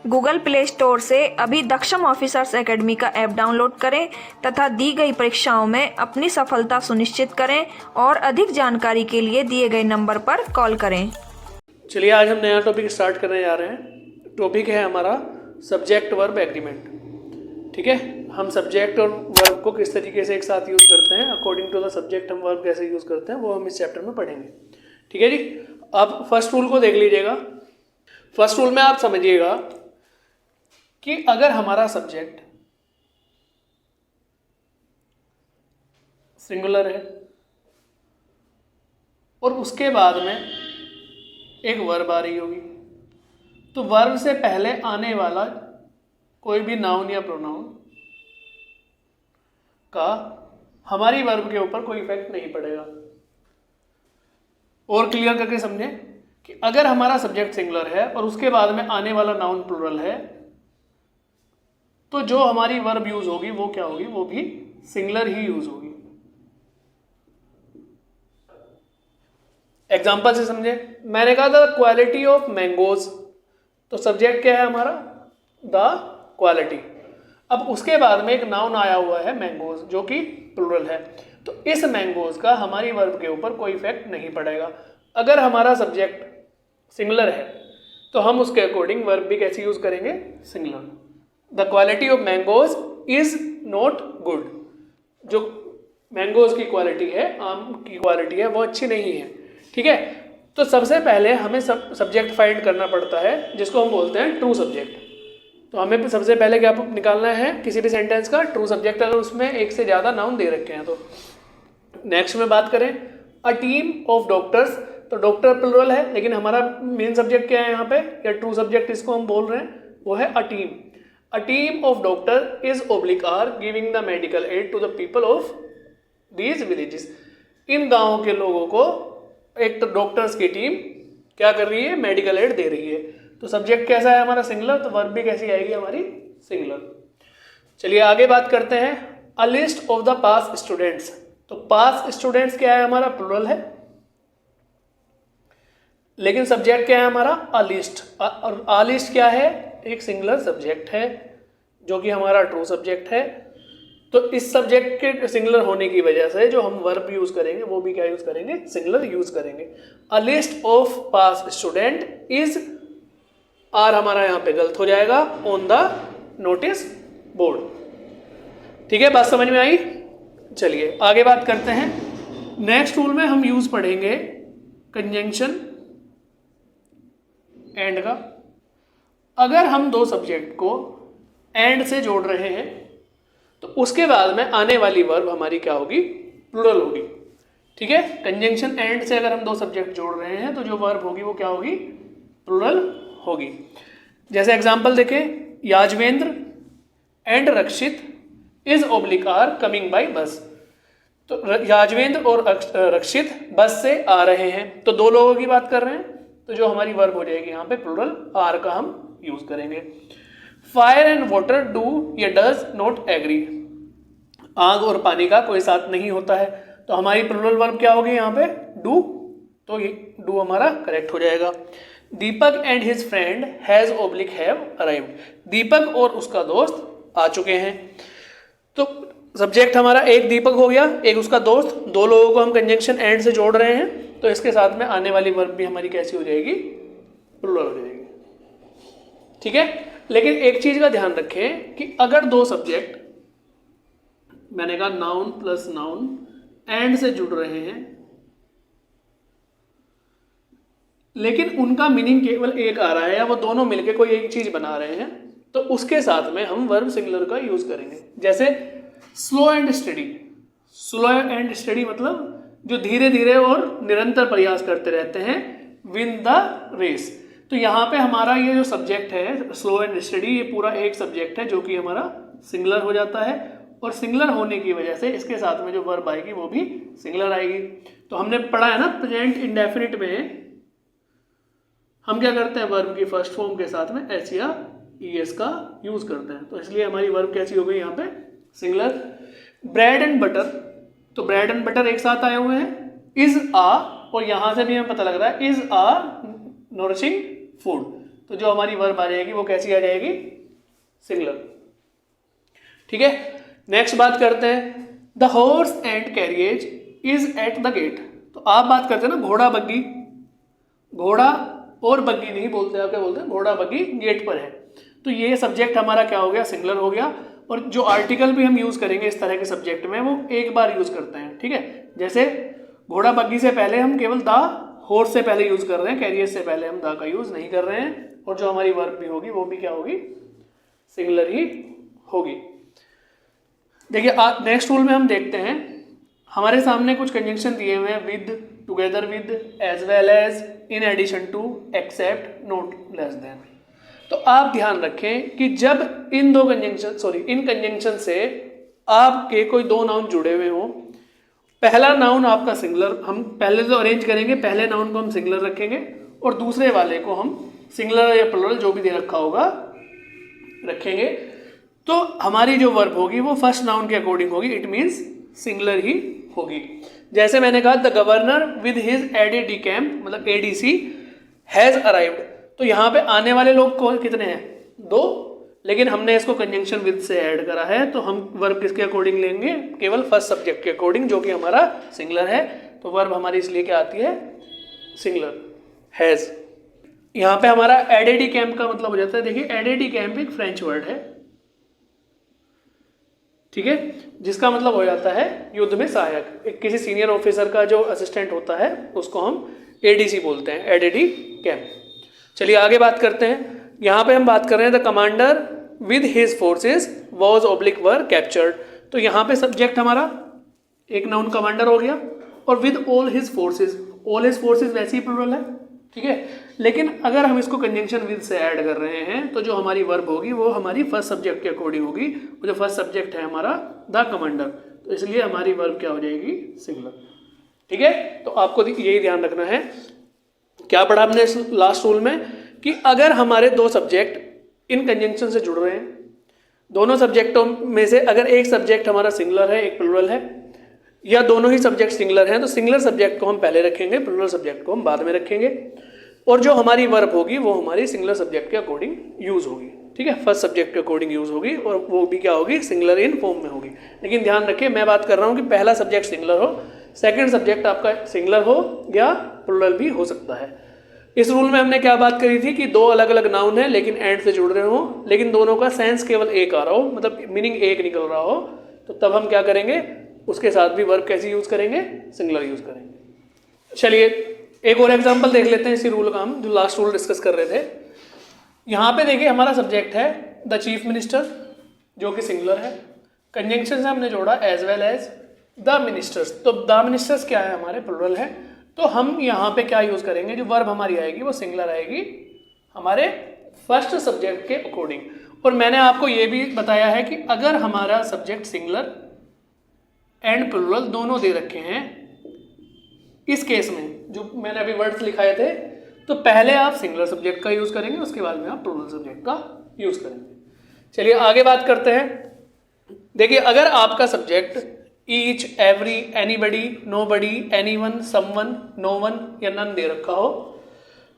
Google play store से अभी दक्षम officers academy का ऐप डाउनलोड करें तथा दी गई परीक्षाओं में अपनी सफलता सुनिश्चित करें और अधिक जानकारी के लिए दिए गए नंबर पर कॉल करें। चलिए आज हम नया टॉपिक स्टार्ट करने जा रहे हैं। टॉपिक है हमारा सब्जेक्ट वर्ब एग्रीमेंट। ठीक है, हम सब्जेक्ट और वर्ब को किस तरीके से एक साथ यूज़ करते हैं, अकॉर्डिंग टू द सब्जेक्ट हम वर्ब कैसे यूज़ करते हैं, वो हम इस चैप्टर में पढ़ेंगे। ठीक है जी, आप फर्स्ट रूल को देख लीजिएगा। फर्स्ट रूल में आप समझिएगा कि अगर हमारा सब्जेक्ट सिंगुलर है और उसके बाद में एक वर्ब आ रही होगी, तो वर्ब से पहले आने वाला कोई भी नाउन या प्रोनाउन का हमारी वर्ब के ऊपर कोई इफेक्ट नहीं पड़ेगा। और क्लियर करके समझें कि अगर हमारा सब्जेक्ट सिंगुलर है और उसके बाद में आने वाला नाउन प्लूरल है, तो जो हमारी वर्ब यूज होगी वो क्या होगी, वो भी सिंगुलर ही यूज होगी। एग्जांपल से समझे, मैंने कहा द क्वालिटी ऑफ मैंगोज, तो सब्जेक्ट क्या है हमारा, द क्वालिटी। अब उसके बाद में एक नाउन आया हुआ है मैंगोज जो कि प्लूरल है, तो इस मैंगोज का हमारी वर्ब के ऊपर कोई इफेक्ट नहीं पड़ेगा। अगर हमारा सब्जेक्ट सिंगुलर है तो हम उसके अकॉर्डिंग वर्ब भी कैसे यूज करेंगे, singular. The quality of mangoes is not good, जो मैंगोज की क्वालिटी है, आम की क्वालिटी है, वो अच्छी नहीं है। ठीक है, तो सबसे पहले हमें सब्जेक्ट फाइंड करना पड़ता है जिसको हम बोलते हैं ट्रू सब्जेक्ट। तो हमें सबसे पहले क्या निकालना है, किसी भी सेंटेंस का ट्रू सब्जेक्ट, अगर उसमें एक से ज़्यादा नाउन दे रखे हैं तो। नेक्स्ट में बात करें अ टीम ऑफ डॉक्टर्स, तो डॉक्टर प्लूरल है लेकिन हमारा मेन सब्जेक्ट क्या है यहाँ पे, या ट्रू सब्जेक्ट इसको हम बोल रहे हैं, वो है a team. A team of doctor is oblique are giving the medical aid to the people of these villages. इन गाँवों के लोगों को एक तो डॉक्टर्स की टीम क्या कर रही है, मेडिकल एड दे रही है। तो सब्जेक्ट कैसा है हमारा, सिंगुलर, तो वर्ब भी कैसी आएगी हमारी, सिंगुलर। चलिए आगे बात करते हैं अ list of the pass students, तो पास स्टूडेंट्स क्या है हमारा, प्लूरल है, लेकिन सब्जेक्ट क्या है हमारा, अ लिस्ट। और अ लिस्ट क्या है, एक सिंगुलर सब्जेक्ट है जो कि हमारा ट्रू सब्जेक्ट है। तो इस सब्जेक्ट के सिंगुलर होने की वजह से जो हम वर्ब यूज करेंगे वो भी क्या यूज करेंगे, सिंगुलर यूज करेंगे। A list of pass student is, are हमारा यहाँ पे गलत हो जाएगा, ऑन द नोटिस बोर्ड। ठीक है, बात समझ में आई। चलिए आगे बात करते हैं। नेक्स्ट रूल में हम यूज पढ़ेंगे कंजंक्शन एंड का। अगर हम दो सब्जेक्ट को एंड से जोड़ रहे हैं तो उसके बाद में आने वाली वर्ब हमारी क्या होगी, प्लूरल होगी। ठीक है, कंजंक्शन एंड से अगर हम दो सब्जेक्ट जोड़ रहे हैं तो जो वर्ब होगी वो क्या होगी, प्लूरल होगी। जैसे एग्जांपल देखें, Yajvendra and Rakshit is oblique are coming by bus, तो याजवेंद्र और रक्षित बस से आ रहे हैं, तो दो लोगों की बात कर रहे हैं, तो जो हमारी वर्ब हो जाएगी यहाँ पे प्लूरल, आर का हम यूज करेंगे। फायर एंड वाटर डू या डज नॉट एग्री, आग और पानी का कोई साथ नहीं होता है, तो हमारी प्लूरल वर्ब क्या होगी यहाँ पे, डू, तो ये डू हमारा करेक्ट हो जाएगा। Deepak and his friend has oblique have arrived, Deepak और उसका दोस्त आ चुके हैं। तो सब्जेक्ट हमारा एक दीपक हो गया, एक उसका दोस्त, दो लोगों को हम कंजंक्शन एंड से जोड़ रहे हैं, तो इसके साथ में आने वाली वर्ब भी हमारी कैसी हो जाएगी, प्लूरल हो जाएगी। ठीक है, लेकिन एक चीज का ध्यान रखें कि अगर दो सब्जेक्ट, मैंने कहा नाउन प्लस नाउन एंड से जुड़ रहे हैं, लेकिन उनका मीनिंग केवल एक आ रहा है या वो दोनों मिलके कोई एक चीज बना रहे हैं, तो उसके साथ में हम वर्ब सिंगुलर का यूज करेंगे। जैसे slow and study, slow and study मतलब जो धीरे धीरे और निरंतर प्रयास करते रहते हैं, विन द रेस। तो यहाँ पे हमारा ये जो सब्जेक्ट है स्लो एंड स्टडी, ये पूरा एक सब्जेक्ट है जो कि हमारा सिंगुलर हो जाता है, और सिंगुलर होने की वजह से इसके साथ में जो वर्ब आएगी वो भी सिंगुलर आएगी। तो हमने पढ़ा है ना, प्रेजेंट इंडेफिनिट में हम क्या करते हैं, वर्ब की फर्स्ट फॉर्म के साथ में एस या ईएस का यूज करते हैं, तो इसलिए हमारी वर्ब कैसी हो गई यहाँ पे, सिंगुलर। ब्रेड एंड बटर, तो ब्रेड एंड बटर एक साथ आए हुए हैं, इज आ, और यहां से भी हमें पता लग रहा है इज आ नरिशिंग फूड, तो जो हमारी वर्ब आ जाएगी वो कैसी आ जाएगी, सिंगुलर। ठीक है, नेक्स्ट बात करते हैं, the horse and carriage is at the gate. तो आप बात करते हैं ना घोड़ा बग्गी, घोड़ा और बग्गी नहीं बोलते, आप क्या बोलते हैं, घोड़ा बग्गी गेट पर है। तो ये सब्जेक्ट हमारा क्या हो गया, सिंगुलर हो गया। और जो आर्टिकल भी हम यूज करेंगे इस तरह के सब्जेक्ट में वो एक बार यूज करते हैं। ठीक है, जैसे घोड़ा बग्गी से पहले हम केवल द हॉर्स से पहले यूज कर रहे हैं, कैरियर से पहले हम द का यूज नहीं कर रहे हैं। और जो हमारी वर्ब भी होगी वो भी क्या होगी, सिंगुलर ही होगी। देखिए नेक्स्ट रूल में हम देखते हैं, हमारे सामने कुछ कंजंक्शन दिए हुए हैं, with, together with, as well as, in addition to, except, not less than. तो आप ध्यान रखें कि जब इन कंजंक्शन से आपके कोई दो नाउन जुड़े हुए हों, पहला नाउन आपका सिंगुलर, हम पहले तो अरेंज करेंगे, पहले नाउन को हम सिंगुलर रखेंगे और दूसरे वाले को हम सिंगुलर या प्लुरल जो भी दे रखा होगा रखेंगे। तो हमारी जो वर्ब होगी वो फर्स्ट नाउन के अकॉर्डिंग होगी, इट मीन्स सिंगुलर ही होगी। जैसे मैंने कहा the governor with his ADD camp, मतलब एडीसी, हैज अराइव्ड। तो यहाँ पे आने वाले लोग कौन कितने हैं, दो, लेकिन हमने इसको कंजंक्शन विद से ऐड करा है, तो हम वर्ब किसके अकॉर्डिंग लेंगे, केवल फर्स्ट सब्जेक्ट के अकॉर्डिंग, जो कि हमारा सिंगुलर है। तो वर्ब हमारी इसलिए क्या आती है, सिंगुलर, हैज। यहाँ पे हमारा एडीडी कैंप का मतलब हो जाता है, देखिए एडीडी कैंप एक फ्रेंच वर्ड है, ठीक है, जिसका मतलब हो जाता है युद्ध में सहायक। एक किसी सीनियर ऑफिसर का जो असिस्टेंट होता है उसको हम एडीसी बोलते हैं, एडीडी कैंप। चलिए आगे बात करते हैं, यहाँ पे हम बात कर रहे हैं the commander with his forces was oblique were captured. तो यहाँ पे सब्जेक्ट हमारा एक नाउन कमांडर हो गया और with all his forces, all his forces वैसे ही प्लुरल है, ठीक है, लेकिन अगर हम इसको कंजंक्शन विद से ऐड कर रहे हैं तो जो हमारी वर्ब होगी वो हमारी फर्स्ट सब्जेक्ट के अकॉर्डिंग होगी। जो फर्स्ट सब्जेक्ट है हमारा द कमांडर, तो इसलिए हमारी वर्ब क्या हो जाएगी, सिंगुलर। ठीक है, तो आपको यही ध्यान रखना है। क्या पढ़ा हमने लास्ट रूल में कि अगर हमारे दो सब्जेक्ट इन कंजंक्शन से जुड़ रहे हैं, दोनों सब्जेक्टों में से अगर एक सब्जेक्ट हमारा सिंगुलर है एक प्लुरल है, या दोनों ही सब्जेक्ट सिंगुलर हैं, तो सिंगुलर सब्जेक्ट को हम पहले रखेंगे, प्लुरल सब्जेक्ट को हम बाद में रखेंगे। और जो हमारी वर्ब होगी वो हमारी सिंगुलर सब्जेक्ट के अकॉर्डिंग यूज होगी। ठीक है, फर्स्ट सब्जेक्ट के अकॉर्डिंग यूज होगी और वो भी क्या होगी, सिंगुलर इन फॉर्म में होगी। लेकिन ध्यान रखिए मैं बात कर रहा हूँ कि पहला सब्जेक्ट सिंगुलर हो, सेकंड सब्जेक्ट आपका सिंगुलर हो या प्लुरल भी हो सकता है। इस रूल में हमने क्या बात करी थी कि दो अलग अलग नाउन है लेकिन एंड से जुड़ रहे हो, लेकिन दोनों का सेंस केवल एक आ रहा हो, मतलब मीनिंग एक निकल रहा हो, तो तब हम क्या करेंगे, उसके साथ भी वर्ब कैसी यूज करेंगे, सिंगुलर यूज करेंगे। चलिए एक और एग्जांपल देख लेते हैं इसी रूल का, हम जो लास्ट रूल डिस्कस कर रहे थे। यहाँ पे देखिए हमारा सब्जेक्ट है द चीफ मिनिस्टर, जो कि सिंगुलर है, कंजंक्शन से हमने जोड़ा as well as the ministers. तो द मिनिस्टर्स क्या है, हमारे प्लुरल है, तो हम यहाँ पे क्या यूज करेंगे, जो वर्ब हमारी आएगी वो सिंगुलर आएगी हमारे फर्स्ट सब्जेक्ट के अकॉर्डिंग। और मैंने आपको ये भी बताया है कि अगर हमारा सब्जेक्ट सिंगुलर एंड प्लुरल दोनों दे रखे हैं, इस केस में जो मैंने अभी वर्ड्स लिखाए थे, तो पहले आप सिंगुलर सब्जेक्ट का यूज करेंगे, उसके बाद में आप प्लुरल सब्जेक्ट का यूज करेंगे। चलिए आगे बात करते हैं। देखिए अगर आपका subject each, every, anybody, nobody, anyone, someone, known या नन दे रखा हो,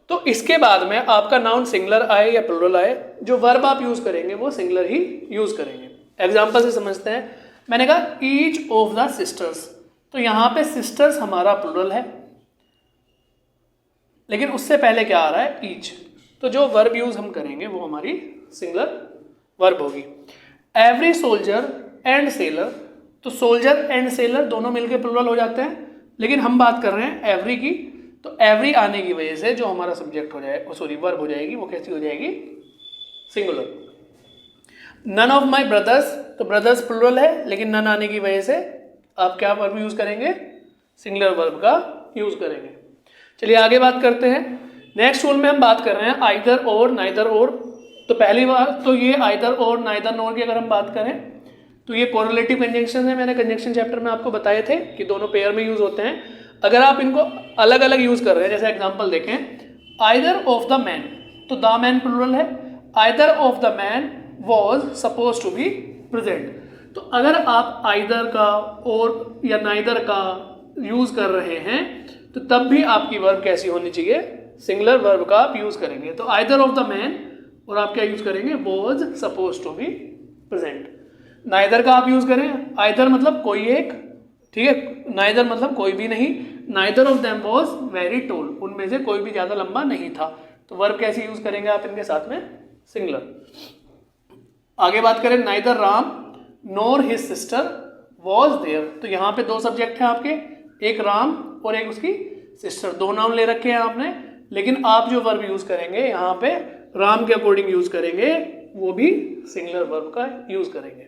तो इसके बाद में आपका नाउन सिंगुलर आए या प्लुरल आए, जो वर्ब आप यूज करेंगे वो सिंगुलर ही यूज करेंगे। एग्जाम्पल से समझते हैं, मैंने कहा ईच ऑफ द सिस्टर्स, तो यहाँ पे सिस्टर्स हमारा प्लुरल है, लेकिन उससे पहले क्या आ रहा है, ईच, तो जो वर्ब यूज हम करेंगे वो हमारी सिंगुलर वर्ब होगी। एवरी सोल्जर एंड सेलर, तो सोल्जर एंड सेलर दोनों मिलकर प्लुरल हो जाते हैं, लेकिन हम बात कर रहे हैं एवरी की, तो एवरी आने की वजह से जो हमारा सब्जेक्ट हो जाए, सॉरी वर्ब हो जाएगी, वो कैसी हो जाएगी, singular. None of my brothers, तो ब्रदर्स प्लुरल है, लेकिन नन आने की वजह से आप क्या वर्ब यूज करेंगे, सिंगुलर वर्ब का यूज करेंगे। चलिए आगे बात करते हैं। नेक्स्ट रूल में हम बात कर रहे हैं आइदर और, नाइदर और। तो पहली बात तो ये आइदर और, नाइदर नोर की अगर हम बात करें तो ये कोरिलेटिव कंजंक्शन है, मैंने कंजंक्शन चैप्टर में आपको बताए थे कि दोनों पेयर में यूज होते हैं। अगर आप इनको अलग अलग यूज कर रहे हैं, जैसे एग्जांपल देखें, आइदर ऑफ द मैन, तो द मैन प्लुरल है, either of the man was suppose to be present. तो अगर आप आइदर का और या नाइदर का यूज कर रहे हैं तो तब भी आपकी वर्ब कैसी होनी चाहिए, सिंगुलर वर्ब का आप यूज करेंगे। तो आइदर ऑफ द मैन, और आप क्या यूज करेंगे, was suppose to be present. Neither का आप यूज करें, आइदर मतलब कोई एक, ठीक है, नाइदर मतलब कोई भी नहीं, neither of them was very toll, उनमें से कोई भी ज्यादा लंबा नहीं था। तो वर्ब कैसे यूज करेंगे आप इनके साथ में, सिंगुलर। आगे बात करें, neither Ram nor his sister was there. तो यहाँ पे दो सब्जेक्ट हैं आपके, एक राम और एक उसकी सिस्टर, दो नाउन ले रखे हैं आपने, लेकिन आप जो वर्ब यूज करेंगे यहाँ पे राम के अकॉर्डिंग यूज करेंगे, वो भी सिंगुलर वर्ब का यूज करेंगे।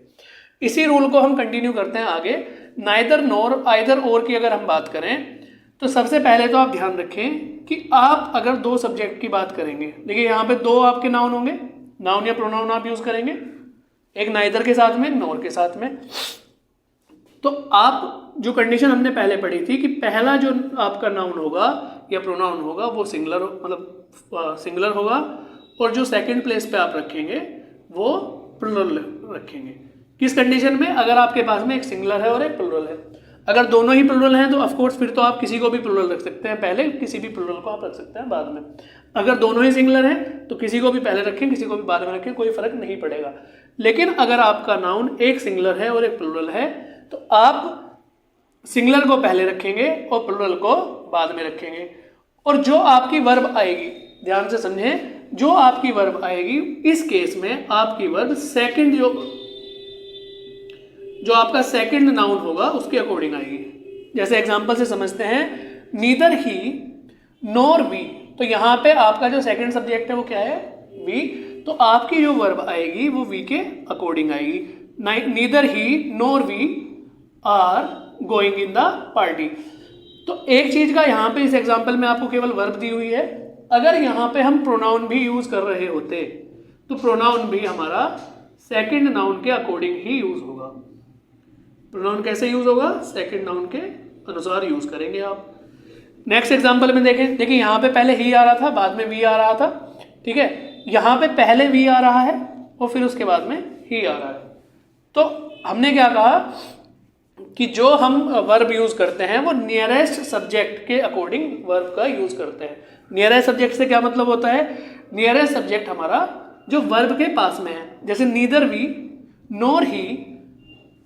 इसी रूल को हम कंटिन्यू करते हैं आगे। नाइदर नोर, आइदर और की अगर हम बात करें तो सबसे पहले तो आप ध्यान रखें कि आप अगर दो सब्जेक्ट की बात करेंगे, देखिए यहाँ पे दो आपके नाउन होंगे, नाउन या प्रोनाउन आप यूज करेंगे, एक नाइदर के साथ में, नोर के साथ में। तो आप जो कंडीशन हमने पहले पढ़ी थी कि पहला जो आपका नाउन होगा या प्रोनाउन होगा वो सिंगुलर, मतलब सिंगुलर होगा, और जो सेकंड प्लेस पे आप रखेंगे वो प्लुरल रखेंगे। किस कंडीशन में, अगर आपके पास में एक सिंगुलर है और एक प्लुरल है। अगर दोनों ही प्लुरल हैं तो ऑफ कोर्स फिर तो आप किसी को भी प्लुरल रख सकते हैं पहले, किसी भी प्लुरल को आप रख सकते हैं बाद में। अगर दोनों ही सिंगुलर हैं तो किसी को भी पहले रखें, किसी को भी बाद में रखें, कोई फर्क नहीं पड़ेगा। लेकिन अगर आपका नाउन एक सिंगुलर है और एक प्लुरल है तो आप सिंगुलर को पहले रखेंगे और प्लुरल को बाद में रखेंगे। और जो आपकी वर्ब आएगी, ध्यान से समझें, जो आपकी वर्ब आएगी इस केस में आपकी वर्ब सेकंड जो आपका सेकंड नाउन होगा उसके अकॉर्डिंग आएगी। जैसे एग्जांपल से समझते हैं, नीदर ही नोर वी, तो यहाँ पे आपका जो सेकंड सब्जेक्ट है वो क्या है, वी, तो आपकी जो वर्ब आएगी वो वी के अकॉर्डिंग आएगी। Neither he nor we are going in the party. तो एक चीज का यहाँ पे इस एग्जांपल में आपको केवल वर्ब दी हुई है, अगर यहाँ पे हम प्रोनाउन भी यूज कर रहे होते तो प्रोनाउन भी हमारा सेकंड नाउन के अकॉर्डिंग ही यूज होगा। प्रोनाउन कैसे यूज होगा, सेकंड नाउन के अनुसार यूज करेंगे आप। नेक्स्ट एग्जांपल में देखें, देखिए यहाँ पे पहले ही आ रहा था, बाद में वी आ रहा था, ठीक है, यहाँ पे पहले वी आ रहा है और फिर उसके बाद में ही आ रहा है। तो हमने क्या कहा कि जो हम वर्ब यूज करते हैं वो नियरेस्ट सब्जेक्ट के अकॉर्डिंग वर्ब का यूज करते हैं। नियरेस्ट सब्जेक्ट से क्या मतलब होता है, नियरेस्ट सब्जेक्ट हमारा जो वर्ब के पास में है। जैसे neither we nor he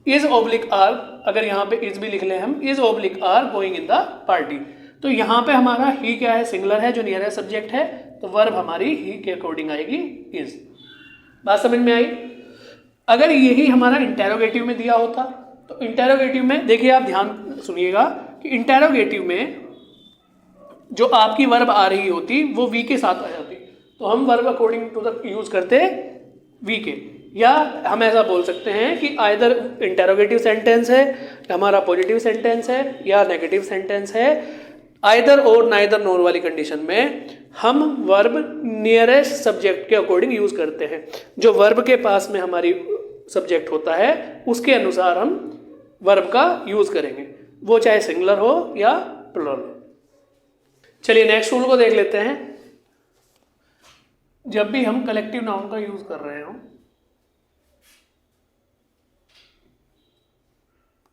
is oblique are, अगर यहाँ पे इज भी लिख ले हम, is oblique are going in the party, तो यहाँ पे हमारा ही क्या है, सिंगुलर है, जो नियरेस्ट सब्जेक्ट है, तो वर्ब हमारी ही के अकॉर्डिंग आएगी, इज। बात समझ में आई। अगर यही हमारा इंटेरोगेटिव में दिया होता तो इंटेरोगेटिव में देखिए, आप ध्यान सुनिएगा कि इंटेरोगेटिव में जो आपकी वर्ब आ रही होती वो वी के साथ आ जाती, तो हम verb according to the use करते वी के, या हम ऐसा बोल सकते हैं कि आइदर इंटेरोगेटिव सेंटेंस है, हमारा पॉजिटिव सेंटेंस है या नेगेटिव सेंटेंस है, आइदर और नाइदर नोर वाली कंडीशन में हम वर्ब नियरेस्ट सब्जेक्ट के अकॉर्डिंग यूज करते हैं। जो वर्ब के पास में हमारी सब्जेक्ट होता है उसके अनुसार हम वर्ब का यूज करेंगे, वो चाहे सिंगुलर हो या प्लुरल। चलिए नेक्स्ट रूल को देख लेते हैं। जब भी हम कलेक्टिव नाउन का यूज कर रहे हो,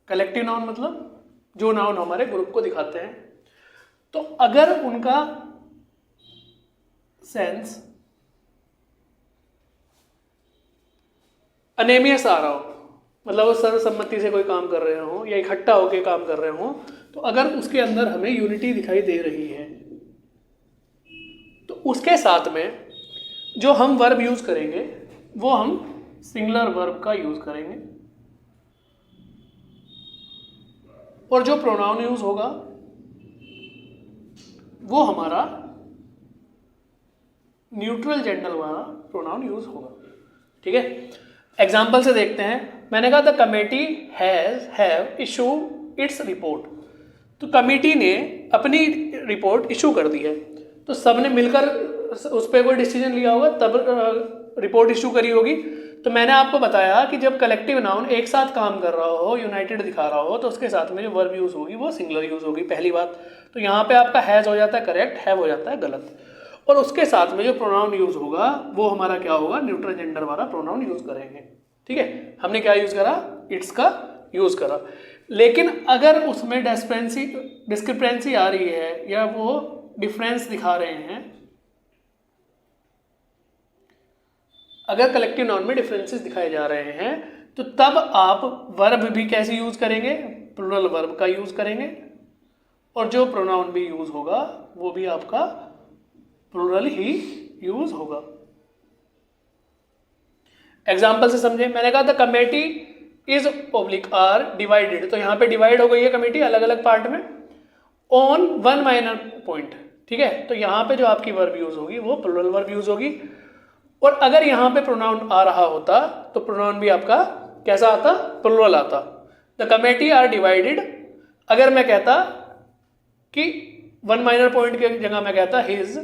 कलेक्टिव नाउन मतलब जो नाउन हमारे ग्रुप को दिखाते हैं, तो अगर उनका सेंस अनेमियस आ रहा हो, मतलब वो सर्वसम्मति से कोई काम कर रहे हो या इकट्ठा होकर काम कर रहे हो, तो अगर उसके अंदर हमें यूनिटी दिखाई दे रही है तो उसके साथ में जो हम वर्ब यूज करेंगे वो हम सिंगुलर वर्ब का यूज करेंगे, और जो प्रोनाउन यूज होगा वो हमारा न्यूट्रल जेंडर वाला प्रोनाउन यूज होगा। ठीक है, एग्जाम्पल से देखते हैं। मैंने कहा the committee have issue its report, तो कमेटी ने अपनी रिपोर्ट इशू कर दी है, तो सबने मिलकर उस पर कोई डिसीजन लिया होगा तब रिपोर्ट इशू करी होगी। तो मैंने आपको बताया कि जब कलेक्टिव नाउन एक साथ काम कर रहा हो, यूनाइटेड दिखा रहा हो, तो उसके साथ में जो वर्ब यूज होगी वो सिंगुलर यूज होगी, पहली बात। तो यहाँ पे आपका हैज हो जाता है करेक्ट, हैव हो जाता है गलत, और उसके साथ में जो प्रोनाउन यूज होगा वो हमारा क्या होगा, न्यूट्रल जेंडर वाला प्रोनाउन यूज करेंगे। ठीक है, हमने क्या यूज करा, इट्स का यूज करा। लेकिन अगर उसमें डिस्क्रिपेंसी आ रही है या वो डिफरेंस दिखा रहे हैं, अगर कलेक्टिव नाउन में डिफरेंसेस दिखाए जा रहे हैं तो तब आप वर्ब भी कैसे यूज करेंगे, प्लूरल वर्ब का यूज करेंगे, और जो प्रोनाउन भी यूज होगा वो भी आपका प्लूरल ही यूज होगा। एग्जाम्पल से समझे, मैंने कहा था committee is oblique are divided, तो यहाँ पे डिवाइड हो गई है कमेटी अलग अलग पार्ट में ऑन वन माइनर पॉइंट, ठीक है। तो यहाँ पे जो आपकी वर्ब यूज होगी वो प्लूरल वर्ब यूज होगी, और अगर यहाँ पे प्रोनाउन आ रहा होता तो प्रोनाउन भी आपका कैसा आता, प्लूरल आता। द कमेटी आर डिवाइडेड, अगर मैं कहता कि वन माइनर पॉइंट की जगह मैं कहता हिज,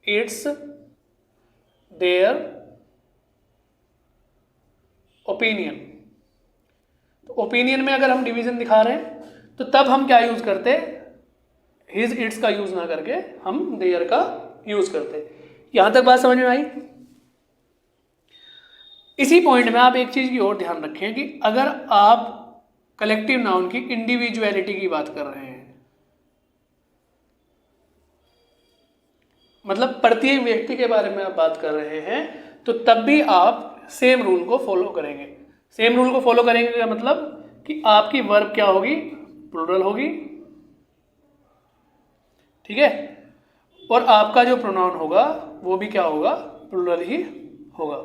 इट्स, देयर, ओपिनियन, तो ओपिनियन में अगर हम डिवीजन दिखा रहे हैं तो तब हम क्या यूज करते, हिज इट्स का यूज ना करके हम देयर का यूज करते। यहां तक बात समझ में आई। इसी पॉइंट में आप एक चीज की और ध्यान रखें कि अगर आप कलेक्टिव नाउन की इंडिविजुअलिटी की बात कर रहे हैं, मतलब प्रत्येक व्यक्ति के बारे में आप बात कर रहे हैं, तो तब भी आप सेम रूल को फॉलो करेंगे। सेम रूल को फॉलो करेंगे का मतलब कि आपकी वर्ब क्या होगी, प्लूरल होगी, ठीक है, और आपका जो प्रोनाउन होगा वो भी क्या होगा, प्लूरल ही होगा।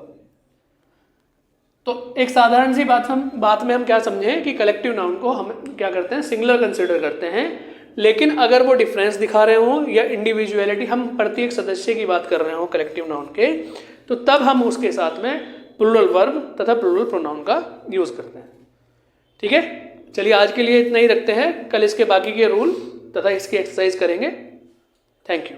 तो एक साधारण सी बात में हम क्या समझें कि कलेक्टिव नाउन को हम क्या करते हैं, सिंगुलर कंसिडर करते हैं, लेकिन अगर वो डिफरेंस दिखा रहे हों या इंडिविजुअलिटी, हम प्रत्येक सदस्य की बात कर रहे हों कलेक्टिव नाउन के, तो तब हम उसके साथ में प्लूरल वर्ब तथा प्लूरल प्रोनाउन का यूज करते हैं। ठीक है, चलिए आज के लिए इतना ही रखते हैं, कल इसके बाकी के रूल तथा इसकी एक्सरसाइज करेंगे। Thank you.